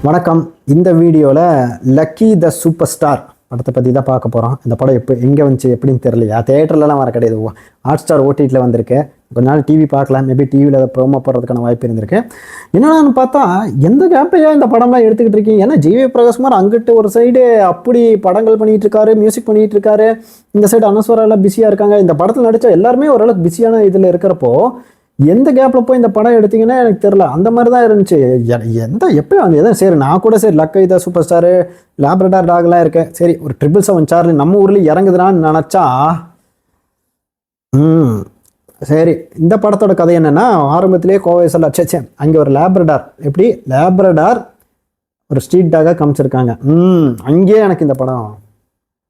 வணக்கம். இந்த வீடியோவில் லக்கி த சூப்பர் ஸ்டார் படத்தை பற்றி தான் பார்க்க போகிறோம். இந்த படம் எங்கே வந்துச்சு எப்படின்னு தெரியலையா, தேட்டர்லலாம் வர கிடையாது, ஹாட் ஸ்டார் ஓடிடியில் வந்திருக்கு. கொஞ்ச நாள் டிவி பார்க்கலாம், மேபி டிவியில் அதை ப்ரோமோ போடுறதுக்கான வாய்ப்பு இருந்திருக்கு. என்னென்னு பார்த்தா எந்த கேப்பையா இந்த படம்லாம் எடுத்துக்கிட்டு இருக்கீங்க? ஏன்னா ஜிவி பிரகாஷ்குமார் அங்கிட்டு ஒரு சைடு அப்படி படங்கள் பண்ணிகிட்டு இருக்காரு, மியூசிக் பண்ணிகிட்டு இருக்காரு, இந்த சைடு அனஸ்வரெல்லாம் பிஸியாக இருக்காங்க. இந்த படத்தில் நடித்த எல்லாருமே ஓரளவுக்கு பிஸியான இதில் இருக்கிறப்போ எந்த கேப்பில் போய் இந்த படம் எடுத்தீங்கன்னா எனக்கு தெரில. அந்த மாதிரி தான் இருந்துச்சு. எப்போ வந்து எதாவது சரி, நான் கூட சரி lucky the super star, Labrador டாக்லாம் இருக்கேன், சரி ஒரு 777 சார்லி நம்ம ஊர்லேயும் இறங்குதுனான்னு நினச்சா, சரி இந்த படத்தோட கதை என்னென்னா, ஆரம்பத்திலேயே கோவை சொல்ல சே அங்கே ஒரு லேப்ரடார், எப்படி லேப்ரடார் ஒரு ஸ்ட்ரீட் டாகாக காமிச்சிருக்காங்க. அங்கேயே எனக்கு இந்த படம்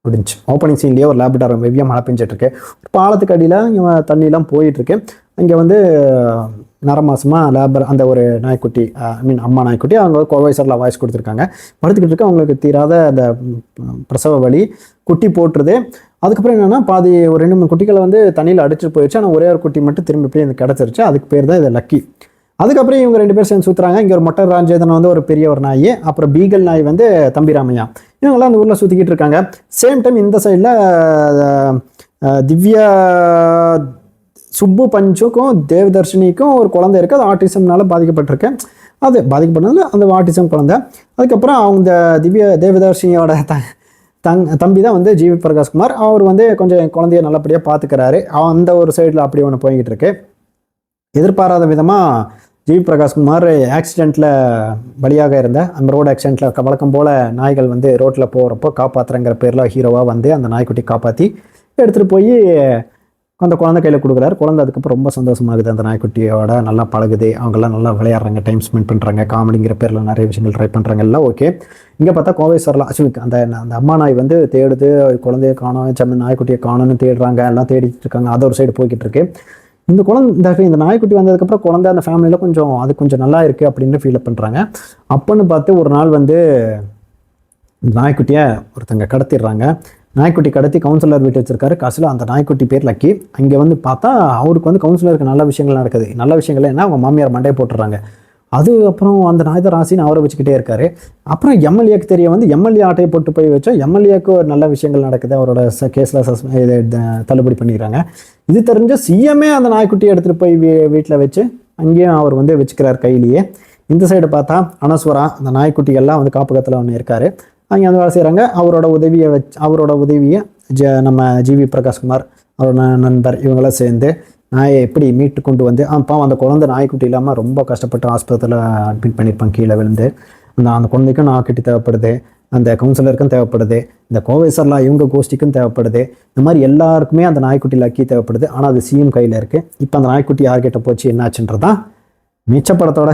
முடிஞ்சு. ஓப்பனிங் சீன்லேயே ஒரு லேப்ரடார் வெவ்வியாக மழை பெஞ்சிட்ருக்கு, பாலத்துக்கு அடியில் இங்கே தண்ணியெலாம் போயிட்டுருக்கு. அங்கே வந்து நரமாசமாக அந்த ஒரு நாய்க்குட்டி, அம்மா நாய்க்குட்டி, அவங்க கோவை சாரில் வாய்ஸ் கொடுத்துருக்காங்க. படுத்துக்கிட்டு இருக்கு, அவங்களுக்கு தீராத அந்த பிரசவ வலி, குட்டி போட்டுருது. அதுக்கப்புறம் என்னென்னா பாதி ஒரு 2-3 குட்டிகளை வந்து தண்ணியில் அடிச்சுட்டு போயிடுச்சு. ஆனால் ஒரே ஒரு குட்டி மட்டும் திரும்பி போய் எனக்கு கிடச்சிருச்சு. அதுக்கு பேர் தான் இது லக்கி. அதுக்கப்புறம் இவங்க 2 பேர் சேர்ந்து சுற்றுறாங்க. இங்கே ஒரு மொட்டை ராஜேந்திரன் வந்து ஒரு பெரிய ஒரு நாய், அப்புறம் பீகல் நாய் வந்து தம்பிராமையா, இவங்கெல்லாம் அந்த ஊரில் சுற்றிக்கிட்டு இருக்காங்க. சேம் டைம் இந்த சைடில் திவ்யா சுப்பு பஞ்சுக்கும் தேவதர்ஷினிக்கும் ஒரு குழந்தை இருக்குது. அது ஆட்டிசம்னால பாதிக்கப்பட்டிருக்கு. அது பாதிக்கப்பட்டதில் அந்த ஆட்டிசம் குழந்தை. அதுக்கப்புறம் அவங்க தேவதர்ஷினியோட தம்பி தான் வந்து ஜிவி பிரகாஷ்குமார். அவர் வந்து கொஞ்சம் குழந்தைய நல்லபடியாக பார்த்துக்கிறாரு. அந்த ஒரு சைடில் அப்படி ஒன்று போய்கிட்டு இருக்கு. எதிர்பாராத விதமாக ஜிவி பிரகாஷ்குமார் ஆக்சிடெண்ட்டில் பலியாக இருந்த அந்த ரோடு ஆக்சிடெண்ட்டில் வழக்கம் போல் நாய்கள் வந்து ரோட்டில் போகிறப்போ காப்பாற்றுறங்கிற பேரில் ஹீரோவாக வந்து அந்த நாய்க்குட்டி காப்பாற்றி எடுத்துகிட்டு போய் அந்த குழந்தை கையில் கொடுக்குறாரு. குழந்தை அதுக்கப்புறம் ரொம்ப சந்தோஷமாகுது, அந்த நாய்க்குட்டியோட நல்லா பழகுது, அவங்கெல்லாம் நல்லா விளையாடுறாங்க, டைம் ஸ்பெண்ட் பண்ணுறாங்க, காமெடிங்கிற பேரில் நிறைய விஷயங்கள் ட்ரை பண்ணுறாங்க, எல்லாம் ஓகே. இங்கே பார்த்தா கோவை சார்லாம் அஸ்விக் அந்த அம்மா நாய் வந்து தேடுது, குழந்தைய காணும், நாய்க்குட்டியை காணும்னு தேடுறாங்க, எல்லாம் தேடிட்டு இருக்காங்க. அது ஒரு சைடு போய்கிட்டு இருக்கு. இந்த நாய்க்குட்டி வந்ததுக்கப்புறம் குழந்தை அந்த ஃபேமிலியில் கொஞ்சம் நல்லா இருக்குது அப்படின்னு ஃபீல் பண்ணுறாங்க. அப்போன்னு பார்த்து ஒரு நாள் வந்து நாய்க்குட்டியை ஒருத்தங்க கடத்திடுறாங்க. நாய்க்குட்டி கடத்தி கவுன்சிலர் வீட்டு வச்சிருக்காரு. காசில் அந்த நாய்க்குட்டி பேர் லக்கி. அங்கே வந்து பார்த்தா அவருக்கு வந்து கவுன்சிலருக்கு நல்ல விஷயங்கள் நடக்குது. நல்ல விஷயங்கள் என்ன, அவங்க மாமியார் மண்டையை போட்டுறாங்க. அது அப்புறம் அந்த நாய் தான் ராசின்னு அவரை வச்சுக்கிட்டே இருக்காரு. அப்புறம் எம்எல்ஏக்கு தெரிய வந்து எம்எல்ஏ ஆட்டையை போட்டு போய் வச்சா எம்எல்ஏக்கு ஒரு நல்ல விஷயங்கள் நடக்குது. அவரோட கேஸில் தள்ளுபடி பண்ணிக்கிறாங்க. இது தெரிஞ்ச சிஎம்ஏ அந்த நாய்க்குட்டியை எடுத்துகிட்டு போய் வீட்டில் வச்சு அங்கேயும் அவர் வந்து வச்சுக்கிறார் கையிலேயே. இந்த சைடு பார்த்தா அனஸ்வரா அந்த நாய்க்குட்டிகள்லாம் வந்து காப்பகத்தில் ஒன்று இருக்கார். அங்கே வந்து வேலை செய்கிறாங்க. அவரோட உதவியை நம்ம ஜிவி பிரகாஷ்குமார், அவரோட நண்பர், இவங்களாம் சேர்ந்து நாயை எப்படி மீட்டு கொண்டு வந்து அந்த குழந்தை நாய்க்குட்டி இல்லாமல் ரொம்ப கஷ்டப்பட்டு ஆஸ்பத்திரியில் அட்மிட் பண்ணியிருப்பாங்க, கீழே விழுந்து. அந்த குழந்தைக்கும் நாய்க்குட்டி தேவைப்படுது, அந்த கவுன்சிலருக்கும் தேவைப்படுது, இந்த கோவை சார்லாம் இவங்க கோஷ்டிக்கும் தேவைப்படுது. இந்த மாதிரி எல்லாருக்குமே அந்த நாய்க்குட்டி லக்கி தேவைப்படுது. ஆனால் அது சிஎம் கையில் இருக்குது. இப்போ அந்த நாய்க்குட்டி யார்கிட்ட போச்சு என்னாச்சுன்றதான் மிச்சப்படத்தோட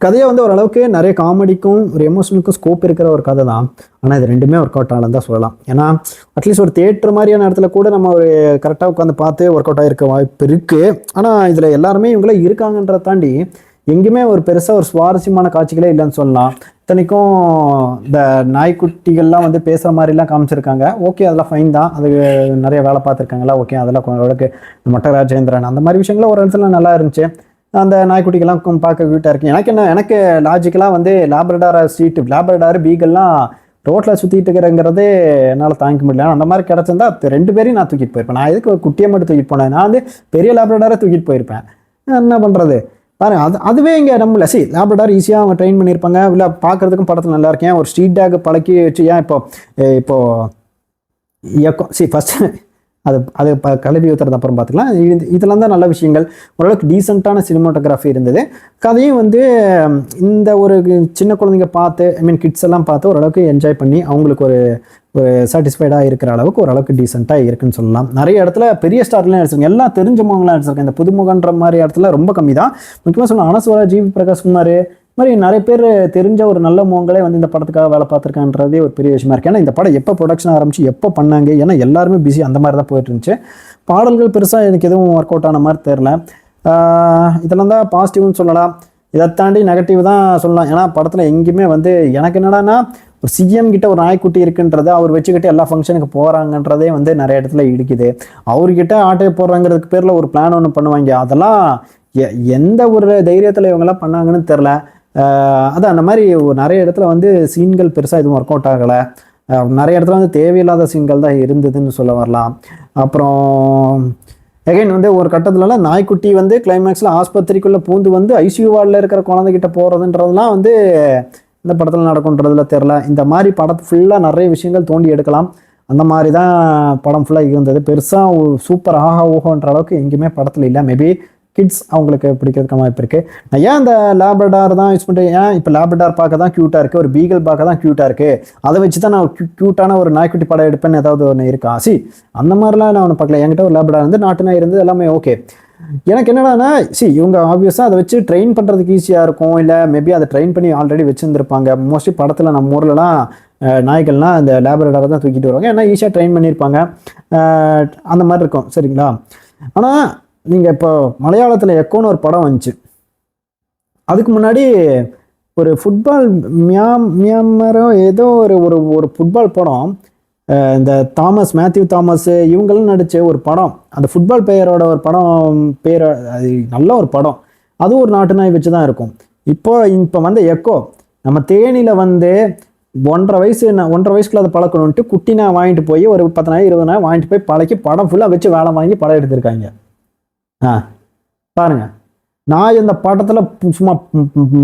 கதையை வந்து ஓரளவுக்கு நிறைய காமெடிக்கும் ஒரு எமோஷனுக்கும் ஸ்கோப் இருக்கிற ஒரு கதை தான். ஆனால் இது ரெண்டுமே ஒர்க் அவுட் ஆகலன்னு தான் சொல்லலாம். ஏன்னா அட்லீஸ்ட் ஒரு தியேட்டர் மாதிரியான இடத்துல கூட நம்ம ஒரு கரெக்டாக உட்காந்து பார்த்து ஒர்க் அவுட் ஆகிருக்க வாய்ப்பு இருக்குது. ஆனால் இதில் எல்லாருமே இவங்களே இருக்காங்கன்றதை தாண்டி எங்கேயுமே ஒரு பெருசாக ஒரு சுவாரஸ்யமான காட்சிகளே இல்லைன்னு சொல்லலாம். இத்தனைக்கும் இந்த நாய்க்குட்டிகள்லாம் வந்து பேசுகிற மாதிரிலாம் காமிச்சிருக்காங்க. ஓகே, அதெல்லாம் ஃபைன் தான், அது நிறைய வேலை பார்த்துருக்காங்களா, ஓகே, அதெல்லாம் ஓரளவுக்கு மொட்டை ராஜேந்திரன் அந்த மாதிரி விஷயங்கள்லாம் ஒரு இடத்துல நல்லா இருந்துச்சு. அந்த நாய்க்குட்டிகள்லாம் பார்க்க வீட்டாக இருக்குது. எனக்கு லாஜிக்கலாக வந்து லேப்ரடார் பீகல்லாம் ரோட்டில் சுற்றிட்டு இருக்கிறங்கிறதே என்னால் தாங்கிக்க முடியல. அந்த மாதிரி கிடச்சிருந்தா 2 பேரையும் நான் தூக்கிட்டு போயிருப்பேன். நான் எதுக்கு குட்டியை மட்டும் தூக்கிட்டு போனேன், நான் வந்து பெரிய லேப்ரடாரை தூக்கிட்டு போயிருப்பேன். என்ன பண்ணுறது பாருங்க. அதுவே இங்கே நம்மள லேப்ரடார் ஈஸியாக அவங்க ட்ரெயின் பண்ணியிருப்பாங்க. இல்லை பார்க்குறதுக்கும் படத்தில் நல்லா இருக்கேன். ஒரு ஸ்ட்ரீட் டாக் பழக்கி வச்சு ஏன் ஃபஸ்ட்டு அது கல்வி ஊற்றுறது அப்புறம் பார்த்துக்கலாம். இதெல்லாம் தான் நல்ல விஷயங்கள். ஓரளவுக்கு டீசெண்டான சினிமாட்டோகிராஃபி இருந்தது. கதையும் வந்து இந்த ஒரு சின்ன குழந்தைங்க பார்த்து கிட்ஸ் எல்லாம் பார்த்து ஓரளவுக்கு என்ஜாய் பண்ணி அவங்களுக்கு ஒரு சாட்டிஸ்ஃபைடாக இருக்கிற அளவுக்கு ஓரளவுக்கு டீசெண்டாக இருக்குன்னு சொல்லலாம். நிறைய இடத்துல பெரிய ஸ்டார்லாம் எடுத்துருங்க, எல்லாம் தெரிஞ்சவங்களாம் எடுத்துருக்கேன். இந்த புதுமுகன்ற மாதிரி இடத்துல ரொம்ப கம்மி தான். முக்கியமாக சொல்லலாம் அனஸ்வரா, ஜிவி பிரகாஷ்குமார் மாதிரி நிறைய பேர் தெரிஞ்ச ஒரு நல்ல முகங்களே வந்து இந்த படத்துக்காக வேலை பார்த்துருக்கான்றதே ஒரு பெரிய விஷயமா இருக்குது. ஏன்னா இந்த படம் எப்போ ப்ரொடக்ஷன் ஆரம்பிச்சு எப்போ பண்ணாங்க, ஏன்னா எல்லாருமே பிஸி அந்த மாதிரி தான் போயிட்டு இருந்துச்சு. பாடல்கள் பெருசாக எனக்கு எதுவும் ஒர்க் அவுட் ஆன மாதிரி தெரில. இதெல்லாம் தான் பாசிட்டிவ்னு சொல்லலாம். இதை தாண்டி நெகட்டிவ் தான் சொல்லலாம். ஏன்னா படத்தில் எங்கேயுமே வந்து எனக்கு என்னடானா ஒரு சிஎம் கிட்ட ஒரு நாய்க்குட்டி இருக்குன்றது அவர் வச்சுக்கிட்டு எல்லா ஃபங்க்ஷனுக்கு போகிறாங்கன்றதே வந்து நிறைய இடத்துல இடிக்குது. அவர்கிட்ட ஆட்டையை போடுறாங்கிறதுக்கு பேரில் ஒரு பிளான் ஒன்று பண்ணுவாங்க. அதெல்லாம் எந்த ஒரு தைரியத்தில் இவங்கெல்லாம் பண்ணாங்கன்னு தெரில. அதான் அந்த மாதிரி நிறைய இடத்துல வந்து சீன்கள் பெருசாக எதுவும் ஒர்க் அவுட் ஆகலை. நிறைய இடத்துல வந்து தேவையில்லாத சீன்கள் தான் இருந்ததுன்னு சொல்ல வரலாம். அப்புறம் எகைன் வந்து ஒரு கட்டத்துலலாம் நாய்க்குட்டி வந்து கிளைமேக்ஸில் ஆஸ்பத்திரிக்குள்ளே பூந்து வந்து ஐசியூ வார்டில் இருக்கிற குழந்தைகிட்ட போகிறதுன்றதுலாம் வந்து இந்த படத்தில் நடக்கும்ன்றதுல தெரில. இந்த மாதிரி படத்தை ஃபுல்லாக நிறைய விஷயங்கள் தோண்டி எடுக்கலாம். அந்த மாதிரி தான் படம் ஃபுல்லாக இருந்தது. பெருசாக சூப்பர் ஆஹா ஊஹோன்ற அளவுக்கு எங்கேயுமே படத்தில் இல்லை. மேபி கிட்ஸ் அவங்களுக்கு பிடிக்கிறதுக்கு வாய்ப்பு இருக்குது. நான் ஏன் அந்த லேப்ரடார் தான் யூஸ் பண்ணுறேன், ஏன் இப்போ லேப்ரடார் பார்க்க தான் க்யூட்டாக இருக்குது, ஒரு பீகல் பார்க்க தான் க்யூட்டாக இருக்குது, அதை வச்சு தான் நான் க்யூட்டான ஒரு நாய்க்குட்டி படம் எடுப்பேன்னு ஏதாவது ஒன்று இருக்கா? அந்த மாதிரிலாம் நான் ஒன்று பார்க்கல. என்கிட்ட ஒரு லேப்ரடார் இருந்து நாட்டு நாய் இருந்தது, எல்லாமே ஓகே. எனக்கு என்னடானா இவங்க ஆப்வியஸாக அதை வச்சு ட்ரெயின் பண்ணுறதுக்கு ஈஸியாக இருக்கும், இல்லை மேபி அதை ட்ரெயின் பண்ணி ஆல்ரெடி வச்சுருந்துருப்பாங்க. மோஸ்ட்லி படத்தில் நம்ம ஊர்லலாம் நாய்கள்லாம் அந்த லேப்ரடாரை தான் தூக்கிட்டு வருவாங்க, ஏன்னா ஈஸியாக ட்ரெயின் பண்ணியிருப்பாங்க. அந்த மாதிரி இருக்கும், சரிங்களா? ஆனால் நீங்கள் இப்போ மலையாளத்தில் எக்கோன்னு ஒரு படம் வந்துச்சு. அதுக்கு முன்னாடி ஒரு ஃபுட்பால் மியாமரோ ஏதோ ஒரு ஒரு ஃபுட்பால் படம், இந்த மேத்யூ தாமஸ் இவங்களும் நடித்த ஒரு படம், அந்த ஃபுட்பால் பிளேயரோட ஒரு படம் பேர், அது நல்ல ஒரு படம். அதுவும் ஒரு நாட்டு நாய் வச்சு தான் இருக்கும். இப்போ வந்து எக்கோ நம்ம தேனியில் வந்து 1.5 வயசுக்குள்ள அதை பழக்கணுன்ட்டு குட்டி நாய் வாங்கிட்டு போய் ஒரு 10 நாய் 20 நாய் வாங்கிட்டு போய் பழக்கி படம் ஃபுல்லாக வச்சு வேலை வாங்கி படம் எடுத்திருக்காங்க. பாருங்க, நாய் இந்த படத்தில் சும்மா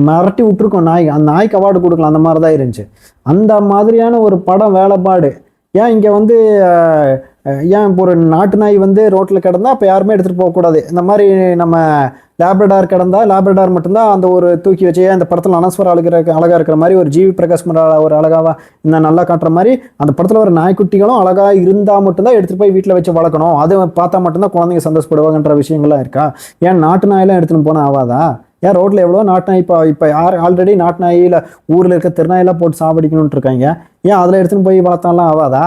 மிரட்டி விட்டுருக்கோம். அந்த நாய்க்கு அவார்டு கொடுக்கலாம், அந்த மாதிரி தான் இருந்துச்சு. அந்த மாதிரியான ஒரு படம் வேலைப்பாடு. ஏன் இங்கே வந்து ஏன் இப்போ ஒரு நாட்டு நாய் வந்து ரோட்டில் கிடந்தா அப்போ யாருமே எடுத்துகிட்டு போகக்கூடாது? இந்த மாதிரி நம்ம லேப்ரடார் கிடந்தா லேப்ரடார் மட்டும்தான் அந்த ஒரு தூக்கி வச்சு, அந்த படத்தில் அனஸ்வர் அழகாக இருக்கிற மாதிரி ஒரு ஜிவி பிரகாஷ் ஒரு அழகாக இந்த நல்லா காட்டுற மாதிரி அந்த படத்தில் ஒரு நாய்க்குட்டிகளும் அழகாக இருந்தால் மட்டும்தான் எடுத்துகிட்டு போய் வீட்டில் வச்சு வளர்க்கணும், அது பார்த்தா மட்டும்தான் குழந்தைங்க சந்தோஷப்படுவாங்கன்ற விஷயங்கள்லாம் இருக்கா? ஏன் நாட்டு நாயெல்லாம் எடுத்துகிட்டு போனால் ஆகாதா? ஏன் ரோட்டில் எவ்வளோ நாட்டு நாய் இப்போ ஆல்ரெடி நாட்டு நாயில் ஊரில் இருக்க திருநாயெல்லாம் போட்டு சாவடிக்கணும்னு இருக்காங்க, ஏன் அதில் எடுத்துகிட்டு போய் வளர்த்தாலாம் ஆகாதா?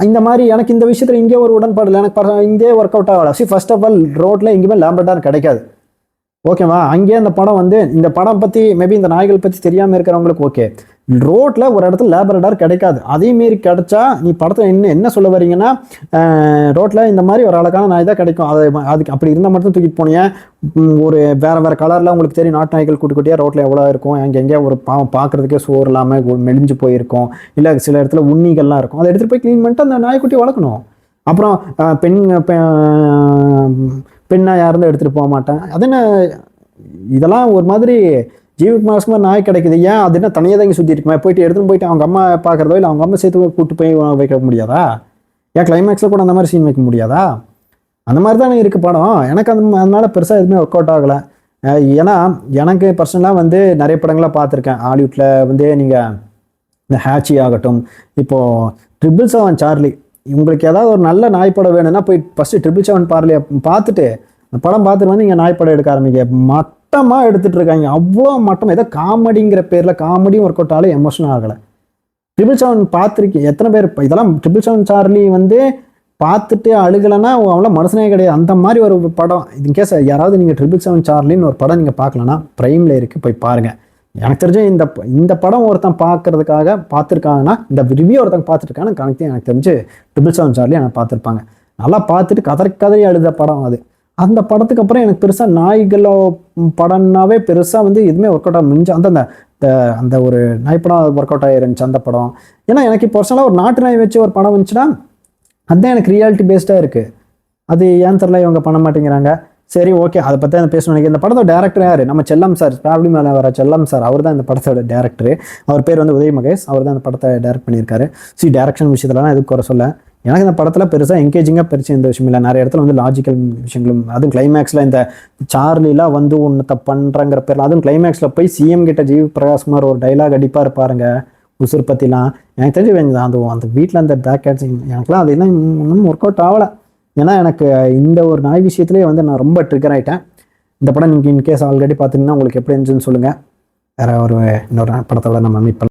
இந்த மாதிரி எனக்கு இந்த விஷயத்தில் இங்கே ஒரு உடன்பாடு இல்லை. எனக்கு இங்கே ஒர்க் அவுட் ஆகல. ஃபர்ஸ்ட் ஆஃப் ஆல் ரோட்டில் எங்கேயுமே லேப்ரடார் கிடைக்காது, ஓகேவா? அங்கேயே அந்த படம் வந்து இந்த படம் பற்றி மேபி இந்த நாய்கள் பற்றி தெரியாமல் இருக்கிறவங்களுக்கு ஓகே. ரோட்டில் ஒரு இடத்துல லேப்ரடார் கிடைக்காது. அதேமாரி கிடைச்சா நீ படத்தில் என்ன சொல்ல வரீங்கன்னா, ரோட்டில் இந்த மாதிரி ஒரு அழகான நாய் தான் கிடைக்கும், அதுக்கு அப்படி இருந்தால் மட்டும் தூக்கிட்டு போனீங்க. ஒரு வேறு கலரில் உங்களுக்கு தெரியும் நாட்டு நாய்கள் குட்டி குட்டியாக ரோட்டில் எவ்வளோ இருக்கும், எங்கெங்கே ஒரு பார்க்குறதுக்கே சோறு இல்லாமல் மெலிஞ்சு போயிருக்கும், இல்லை சில இடத்துல உண்ணிகள்லாம் இருக்கும். அதை எடுத்துகிட்டு போய் க்ளீன் பண்ணிட்டு அந்த நாய்க்குட்டி வளர்க்கணும். அப்புறம் பெண்ணாக யாருந்தும் எடுத்துகிட்டு போக மாட்டேன். அது என்ன, இதெல்லாம் ஒரு மாதிரி ஜீவிக்குமார் நாய் கிடைக்குது, ஏன் அது என்ன தனியாக தான் இங்கே சுற்றி இருக்குமே, போயிட்டு எடுத்துன்னு போயிட்டு அவங்க அம்மா பார்க்குறதோ இல்லை அவங்க அம்மா சேர்த்து கூப்பிட்டு போய் வைக்க முடியாதா? ஏன் கிளைமேக்ஸில் கூட அந்த மாதிரி சீன் வைக்க முடியாதா? அந்த மாதிரி தானே இருக்குது படம். எனக்கு அதனால பெருசாக எதுவுமே ஒர்க் அவுட் ஆகலை. ஏன்னா எனக்கு பர்சனலாக வந்து நிறைய படங்களாக பார்த்துருக்கேன் ஹாலிவுட்டில். வந்து நீங்கள் இந்த ஹேச்சி ஆகட்டும், இப்போது 777 சார்லி, உங்களுக்கு ஏதாவது ஒரு நல்ல நாய்ப்படம் வேணும்னா போய் ஃபஸ்ட்டு 777 சார்லியை பார்த்துட்டு அந்த படம் பார்த்துட்டு வந்து இங்கே நாய்ப்படம் எடுக்க ஆரம்பிங்க. மட்டமாக எடுத்துகிட்டு இருக்காங்க, அவ்வளோ மட்டம். ஏதோ காமெடிங்கிற பேரில் காமெடியும் ஒர்க் அவுட் ஆகலை, எமோஷனும் ஆகலை. 777 பார்த்துருக்கேன் எத்தனை பேர்? இதெல்லாம் 777 சார்லி வந்து பார்த்துட்டு அழுகலைன்னா அவ்வளோ மனசனே கிடையாது. அந்த மாதிரி ஒரு படம். இன்கேஸ் யாராவது நீங்கள் 777 சார்லின்னு ஒரு படம் நீங்கள் பார்க்கலன்னா ப்ரைமில் இருக்குது, போய் பாருங்கள். எனக்கு தெரிஞ்ச இந்த படம் ஒருத்தன் பார்த்துருக்காங்கன்னா, இந்த ரிவ்யூ ஒருத்தன் பார்த்துருக்கான்னு எனக்கு தெரிஞ்சு 777 சார்லி எனக்கு பார்த்துருப்பாங்க. நல்லா பார்த்துட்டு கதறி அழுத படம் அது. அந்த படத்துக்கு அப்புறம் எனக்கு பெருசாக நாய்களோ படம்னாவே பெருசாக வந்து எதுவுமே ஒர்க் அவுட் ஆக மிஞ்ச அந்த ஒரு நாய் படம் ஒர்க் அவுட் ஆகிருந்துச்சு அந்த படம். ஏன்னா எனக்கு பர்சனலாக ஒரு நாட்டு நாய் வச்சு ஒரு படம் வந்துச்சுன்னா அதுதான் எனக்கு ரியாலிட்டி பேஸ்டாக இருக்குது. அது ஏன் தெரியல இவங்க பண்ண மாட்டேங்கிறாங்க. சரி, ஓகே, அதை பற்றி தான் பேசணும். நினைக்கிறேன். இந்த படத்தோட டேரக்டர் யார்? நம்ம செல்லம் சார், ஃபேமிலி மேலே வர செல்லம் சார், அவர் தான் இந்த படத்தோட டேரக்டர். அவர் பேர் வந்து உதய் மகேஷ். அவர் தான் இந்த படத்தை டேரக்ட் பண்ணியிருக்காரு. டேரக்ஷன் விஷயத்துலலாம் எதுக்கு குறை சொல்ல, எனக்கு இந்த படத்தில் பெருசாக என்கேஜிங்காக இந்த விஷயம் இல்லை. நிறைய இடத்துல வந்து லாஜிக்கல் விஷயங்களும், அதுவும் கிளைமேக்ஸில் இந்த சார்லிலாம் வந்து ஒன்று பண்ணுறங்கிற பேரில், அதுவும் கிளைமேக்ஸில் போய் சிஎம் கிட்ட ஜிவி பிரகாஷ்குமார் ஒரு டைலாக் அடிப்பார் பாருங்க, உசுர் பற்றிலாம். எனக்கு தெரிஞ்சு அந்த வீட்டில் அந்த பேக் கேட்சிங் எனக்குலாம் அது என்ன ஒன்றும் ஒர்க் அவுட் ஆகலை. ஏன்னா எனக்கு இந்த ஒரு நாய் விஷயத்துலேயே வந்து நான் ரொம்ப ட்ரிகர் ஆகிட்டேன். இந்த படம் நீங்கள் இன்கேஸ் ஆல்ரெடி பார்த்துட்டீங்கன்னா உங்களுக்கு எப்படி இருந்துச்சுன்னு சொல்லுங்கள். வேறு இன்னொரு படத்தோட நம்ம மீட் பண்ணலாம்.